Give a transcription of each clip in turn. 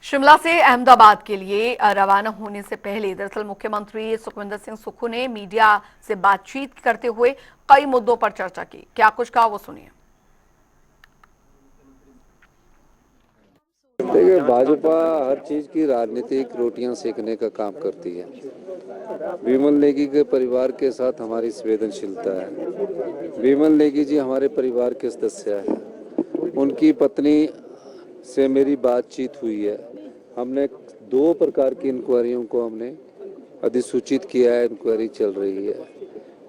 शिमला से अहमदाबाद के लिए रवाना होने से पहले दरअसल मुख्यमंत्री सुखविंदर सिंह सुक्खू ने मीडिया से बातचीत करते हुए कई मुद्दों पर चर्चा की। क्या कुछ कहा वो सुनिए। देखिए, भाजपा हर चीज की राजनीतिक रोटियां सेकने का काम करती है। विमल नेगी के परिवार के साथ हमारी संवेदनशीलता है। विमल नेगी जी हमारे परिवार के सदस्य हैं। उनकी पत्नी से मेरी बातचीत हुई है। हमने 2 प्रकार की इंक्वायरियों को हमने अधिसूचित किया है। इंक्वायरी चल रही है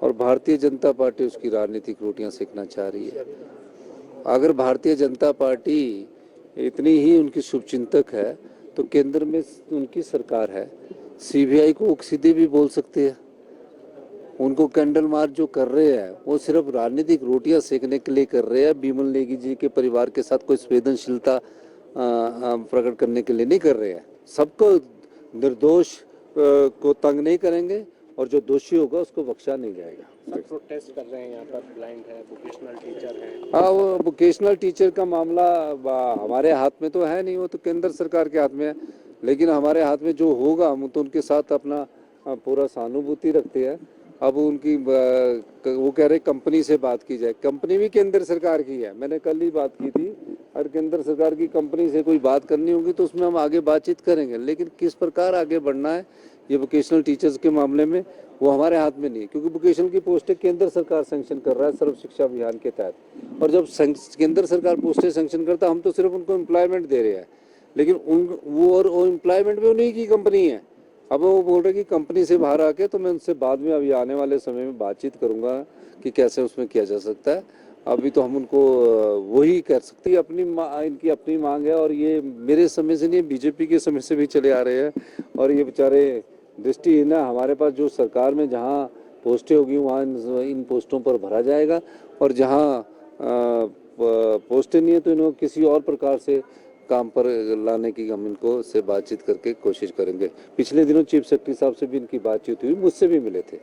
और भारतीय जनता पार्टी उसकी राजनीतिक रोटियां सेकना चाह रही है। अगर भारतीय जनता पार्टी इतनी ही उनकी शुभचिंतक है तो केंद्र में उनकी सरकार है। सीबीआई को सीधे भी बोल सकते हैं। उनको कैंडल मार्च जो कर रहे हैं वो सिर्फ राजनीतिक रोटियां सेकने के लिए कर रहे हैं। बिमल नेगी जी के परिवार के साथ कोई संवेदनशीलता प्रकट करने के लिए नहीं कर रहे हैं। सबको निर्दोष को तंग नहीं करेंगे और जो दोषी होगा उसको बख्शा नहीं जाएगा। सब प्रोटेस्ट कर रहे हैं, यहाँ पर ब्लाइंड है, वोकेशनल टीचर है। हाँ, वो वोकेशनल टीचर का मामला हमारे हाथ में तो है नहीं, वो तो केंद्र सरकार के हाथ में है। लेकिन हमारे हाथ में जो होगा हम तो उनके साथ अपना पूरा सहानुभूति रखते हैं। अब उनकी वो कह रहे कंपनी से बात की जाए। कंपनी भी केंद्र सरकार की है। मैंने कल ही बात की थी। अगर केंद्र सरकार की कंपनी से कोई बात करनी होगी तो उसमें हम आगे बातचीत करेंगे। लेकिन किस प्रकार आगे बढ़ना है ये वोकेशनल टीचर्स के मामले में वो हमारे हाथ में नहीं है, क्योंकि वोकेशनल की पोस्टें केंद्र सरकार सैंक्शन कर रहा है सर्व शिक्षा अभियान के तहत। और जब केंद्र सरकार पोस्टें सैंक्शन करता हम तो सिर्फ उनको एम्प्लॉयमेंट दे रहे हैं। लेकिन वो एम्प्लॉयमेंट में उन्हीं की कंपनी है। अब वो बोल रहे कि कंपनी से बाहर आके, तो मैं उनसे बाद में अभी आने वाले समय में बातचीत करूंगा कि कैसे उसमें किया जा सकता है। अभी तो हम उनको वही कर सकते हैं। इनकी अपनी मांग है और ये मेरे समय से नहीं, बीजेपी के समय से भी चले आ रहे हैं। और ये बेचारे दृष्टिहीन है। हमारे पास जो सरकार में जहाँ पोस्टें होगी वहाँ इन पोस्टों पर भरा जाएगा और जहाँ पोस्टें नहीं है तो इनको किसी और प्रकार से काम पर लाने की हम इनको से बातचीत करके कोशिश करेंगे। पिछले दिनों चीफ सेक्रेटरी साहब से भी इनकी बातचीत हुई, मुझसे भी मिले थे।